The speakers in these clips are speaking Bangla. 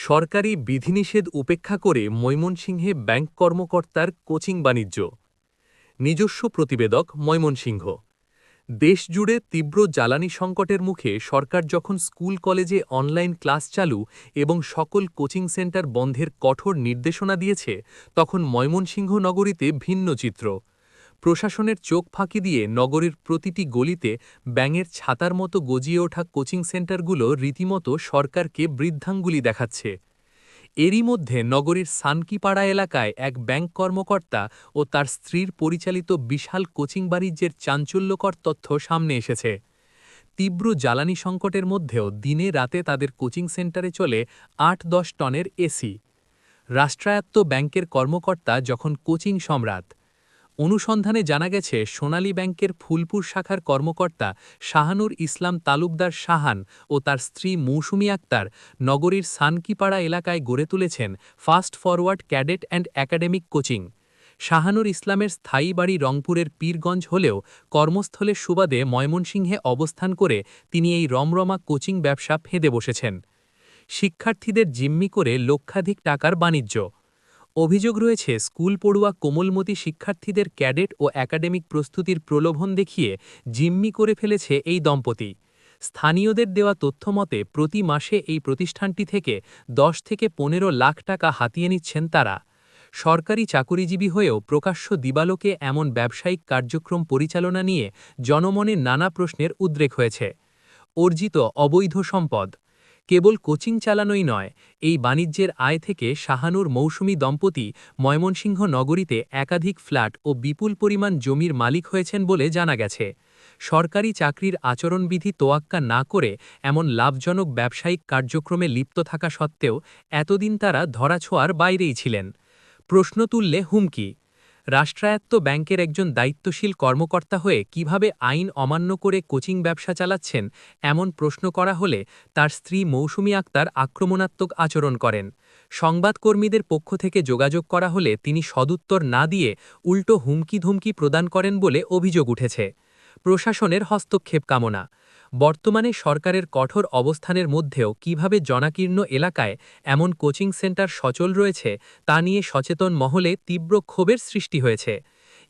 সরকারি বিধিনিষেধ উপেক্ষা করে ময়মনসিংহে ব্যাংক কর্মকর্তার কোচিং বাণিজ্য। নিজস্ব প্রতিবেদক ময়মনসিংহ। দেশজুড়ে তীব্র জ্বালানি সংকটের মুখে সরকার যখন স্কুল কলেজে অনলাইন ক্লাস চালু এবং সকল কোচিং সেন্টার বন্ধের কঠোর নির্দেশনা দিয়েছে, তখন ময়মনসিংহ নগরীতে ভিন্ন চিত্র। প্রশাসনের চোখ ফাঁকি দিয়ে নগরীর প্রতিটি গলিতে ব্যাঙের ছাতার মতো গজিয়ে ওঠা কোচিং সেন্টারগুলো রীতিমতো সরকারকে বৃদ্ধাঙ্গুলি দেখাচ্ছে। এরই মধ্যে নগরীর সানকিপাড়া এলাকায় এক ব্যাংক কর্মকর্তা ও তার স্ত্রীর পরিচালিত বিশাল কোচিং বাণিজ্যের চাঞ্চল্যকর তথ্য সামনে এসেছে। তীব্র জ্বালানি সংকটের মধ্যেও দিনে রাতে তাদের কোচিং সেন্টারে চলে ৮-১০ টনের এসি। রাষ্ট্রায়ত্ত ব্যাংকের কর্মকর্তা যখন কোচিং সম্রাট। অনুসন্ধানে জানা গেছে সোনালী ব্যাংকের ফুলপুর শাখার কর্মকর্তা শাহানুর ইসলাম তালুকদার শাহান ও তার স্ত্রী মৌসুমী আক্তার নগরীর সানকিপাড়া এলাকায় গড়ে তুলেছেন fast forward cadet and academic coaching. Shahanur ইসলামের স্থায়ী বাড়ি রংপুরের পীরগঞ্জ হলেও কর্মস্থলের সুবাদে ময়মনসিংহে অবস্থান করে তিনি এই রমরমা কোচিং ব্যবসা ফেঁদে বসেছেন। শিক্ষার্থীদের জিম্মি করে লক্ষাধিক টাকার বাণিজ্য। অভিযোগ রয়েছে স্কুল পড়ুয়া কোমলমতি শিক্ষার্থীদের ক্যাডেট ও একাডেমিক প্রস্তুতির প্রলোভন দেখিয়ে জিম্মি করে ফেলেছে এই দম্পতি। স্থানীয়দের দেওয়া তথ্যমতে প্রতি মাসে এই প্রতিষ্ঠানটি থেকে ১০ থেকে ১৫ লাখ টাকা হাতিয়ে নিচ্ছেন তারা। সরকারি চাকুরিজীবী হয়েও প্রকাশ্য দিবালোকে এমন ব্যবসায়িক কার্যক্রম পরিচালনা নিয়ে জনমনে নানা প্রশ্নের উদ্রেক হয়েছে। অর্জিত অবৈধ সম্পদ। কেবল কোচিং চালানোই নয়, এই বাণিজ্যের আয় থেকে শাহানুর মৌসুমী দম্পতি ময়মনসিংহ নগরীতে একাধিক ফ্ল্যাট ও বিপুল পরিমাণ জমির মালিক হয়েছেন বলে জানা গেছে। সরকারি চাকরির আচরণবিধি তোয়াক্কা না করে এমন লাভজনক ব্যবসায়িক কার্যক্রমে লিপ্ত থাকা সত্ত্বেও এতদিন তারা ধরাছোঁয়ার বাইরেই ছিলেন। প্রশ্ন তুললে হুমকি। রাষ্ট্রায়ত্ত ব্যাংকের একজন দায়িত্বশীল কর্মকর্তা হয়ে কিভাবে আইন অমান্য করে কোচিং ব্যবসা চালাচ্ছেন, এমন প্রশ্ন করা হলে তার স্ত্রী মৌসুমী আক্তার আক্রমণাত্মক আচরণ করেন। সংবাদকর্মীদের পক্ষ থেকে যোগাযোগ করা হলে তিনি সদুত্তর না দিয়ে উল্টো হুমকি-ধুমকি প্রদান করেন বলে অভিযোগ উঠেছে। প্রশাসনের হস্তক্ষেপ কামনা। বর্তমানে সরকারের কঠোর অবস্থানের মধ্যেও কিভাবে জনাকীর্ণ এলাকায় এমন কোচিং সেন্টার সচল রয়েছে তা নিয়ে সচেতন মহলে তীব্র ক্ষোভের সৃষ্টি হয়েছে।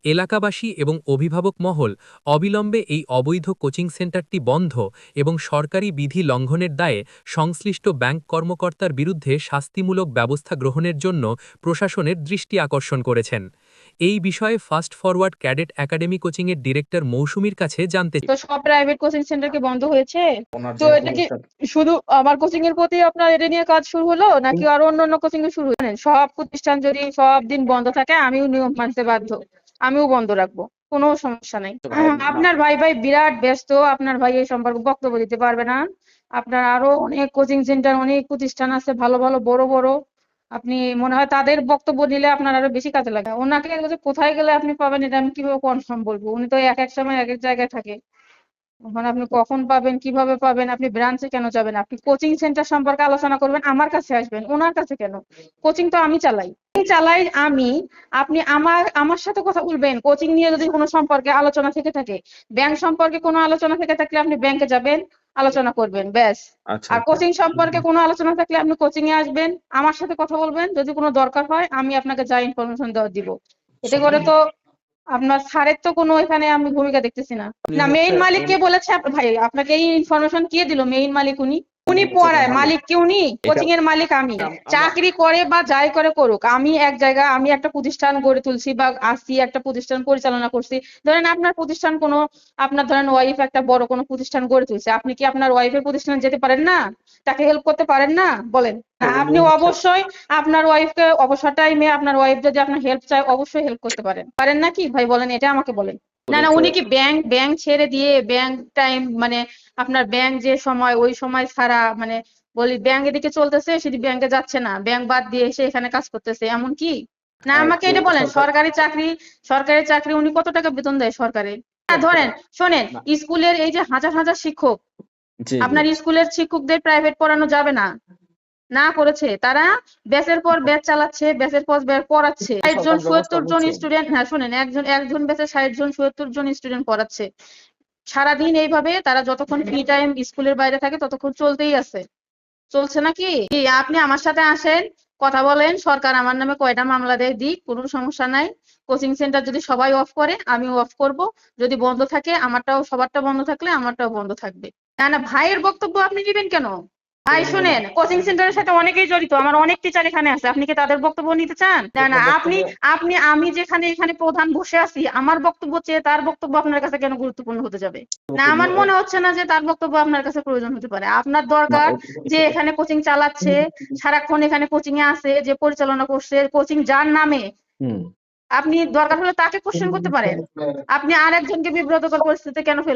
এলাকাবাসী এবং অভিভাবক মহল অবিলম্বে এই অবৈধ কোচিং সেন্টারটি বন্ধ এবং সরকারি বিধি লঙ্ঘনের দায়ে সংশ্লিষ্ট ব্যাংক কর্মকর্তার বিরুদ্ধে শাস্তিমূলক ব্যবস্থা গ্রহণের জন্য প্রশাসনের দৃষ্টি আকর্ষণ করেছেন। এই বিষয়ে ফাস্ট ফরওয়ার্ড ক্যাডেট একাডেমি কোচিংয়ের ডিরেক্টর মৌসুমীর কাছে জানতে তো সব প্রাইভেট কোচিং সেন্টার কি বন্ধ হয়েছে? তো এটা কি শুধু আমার কোচিং এর প্রতি আপনার এটা নিয়ে কাজ শুরু হলো, নাকি আরো অন্যান্য কোচিং এ শুরু হলো? সব প্রতিষ্ঠান যদি সব দিন বন্ধ থাকে আমিও নিয়ম মানতে বাধ্য, আমিও বন্ধ রাখবো, কোনো সমস্যা নাই। আপনার ভাই বিরাট ব্যস্ত, আপনার ভাই এই সম্পর্কে বক্তব্য দিতে পারবে না। আপনার আরো অনেক কোচিং সেন্টার, অনেক প্রতিষ্ঠান আছে ভালো ভালো বড় বড়, আপনি মনে হয় তাদের বক্তব্য নিলে আপনার আরো বেশি কাজে লাগে। ওনাকে কোথায় গেলে আপনি পাবেন এটা আমি কিভাবে কনফার্ম বলবো? উনি তো এক এক সময় এক এক জায়গায় থাকে। ওখানে আপনি কখন পাবেন, কিভাবে পাবেন, আপনি ব্রাঞ্চে কেন যাবেন? আপনি কোচিং সেন্টার সম্পর্কে আলোচনা করবেন, আমার কাছে আসবেন, ওনার কাছে কেন? কোচিং তো আমি চালাই আমি। আপনি আমার সাথে কথা বলবেন কোচিং নিয়ে যদি কোনো সম্পর্কে আলোচনা থেকে থাকে। ব্যাংক সম্পর্কে কোনো আলোচনা থেকে থাকলে আপনি ব্যাংকে যাবেন, আলোচনা করবেন, ব্যাস। আচ্ছা আর কোচিং সম্পর্কে কোনো আলোচনা থাকলে আপনি কোচিং এ আসবেন, আমার সাথে কথা বলবেন, যদি কোনো দরকার হয় আমি আপনাকে যা ইনফরমেশন দেওয়া দিব। এতে করে তো আপনার স্যারের তো কোনো এখানে আমি ভূমিকা দেখতেছি না। মেইন মালিক কে বলেছে ভাই? আপনাকে এই ইনফরমেশন কে দিল? মেইন মালিক উনি পড়ায়, মালিক কি উনি? কোচিং এর মালিক আমি। চাকরি করে বা যাই করে করুক, আমি এক জায়গায় আমি একটা প্রতিষ্ঠান গড়ে তুলছি বা আসি, একটা প্রতিষ্ঠান পরিচালনা করছি। ধরেন আপনার প্রতিষ্ঠান কোনো, আপনার ধরেন ওয়াইফ একটা বড় কোনো প্রতিষ্ঠান গড়ে তুলছে, আপনি কি আপনার ওয়াইফের প্রতিষ্ঠানে যেতে পারেন না? তাকে হেল্প করতে পারেন না? বলেন। আপনি অবশ্যই আপনার ওয়াইফকে অবসর টাইমে আপনার ওয়াইফ যদি আপনার হেল্প চায় অবশ্যই হেল্প করতে পারেন নাকি ভাই? বলেন, এটা আমাকে বলেন। না উনি কি ব্যাংক ছেড়ে দিয়ে ব্যাংক টাইম মানে আপনার ব্যাংক যে সময় ওই সময় ছাড়া মানে বলি ব্যাংক এদিকে চলতেছে সেটি ব্যাংকে যাচ্ছে না, ব্যাংক বাদ দিয়ে এসে এখানে কাজ করতেছে, এমন কি? না আমাকে এটা বলেন। সরকারি চাকরি উনি কত টাকা বেতন দেয় সরকারে? ধরেন শোনেন, স্কুলের এই যে হাজার হাজার শিক্ষক, আপনার স্কুলের শিক্ষকদের প্রাইভেট পড়ানো যাবে না, না করেছে তারা ব্যাচের পর ব্যাচ চালাচ্ছে, ব্যাচের পর ব্যাচ পড়াচ্ছে। ৬০ জন ৭০ জন স্টুডেন্ট, হ্যাঁ শুনেন, একজন ব্যাচে ৬০ জন ৭০ জন স্টুডেন্ট পড়াচ্ছে সারাদিন। এইভাবে তারা যতক্ষণ ফ্রি টাইম স্কুলের বাইরে থাকে ততক্ষণ চলতেই আছে। চলছে নাকি? কি আপনি আমার সাথে আসেন, কথা বলেন, সরকার আমার নামে কয়টা মামলা দেয় দিক, কোনো সমস্যা নাই। কোচিং সেন্টার যদি সবাই অফ করে আমিও অফ করব, যদি বন্ধ থাকে আমারটাও, সবারটা বন্ধ থাকলে আমারটাও বন্ধ থাকবে। না না, ভাইয়ের বক্তব্য আপনি নেবেন কেন? ভাই শুনেন, কোচিং সেন্টারের সাথে অনেকেই জড়িত, আমার অনেক টিচার এখানে আছে, আপনি কি তাদের বক্তব্য নিতে চান? না না, আপনি আমি যেখানে এখানে প্রধান বসে আছি, আমার বক্তব্য চেয়ে তার বক্তব্য আপনার কাছে কেন গুরুত্বপূর্ণ হতে যাবে? না, আমার মনে হচ্ছে না যে তার বক্তব্য আপনার কাছে প্রয়োজন হতে পারে। আপনার দরকার যে এখানে কোচিং চালাচ্ছে, সারাক্ষণ এখানে কোচিং এ আছে, যে পরিচালনা করছে, কোচিং যার নামে, আপনি দরকার হলে তাকে কোশ্চেন করতে পারেন। আপনি আরেকজনকে বিব্রতকর পরিস্থিতিতে কেন ফেলবেন?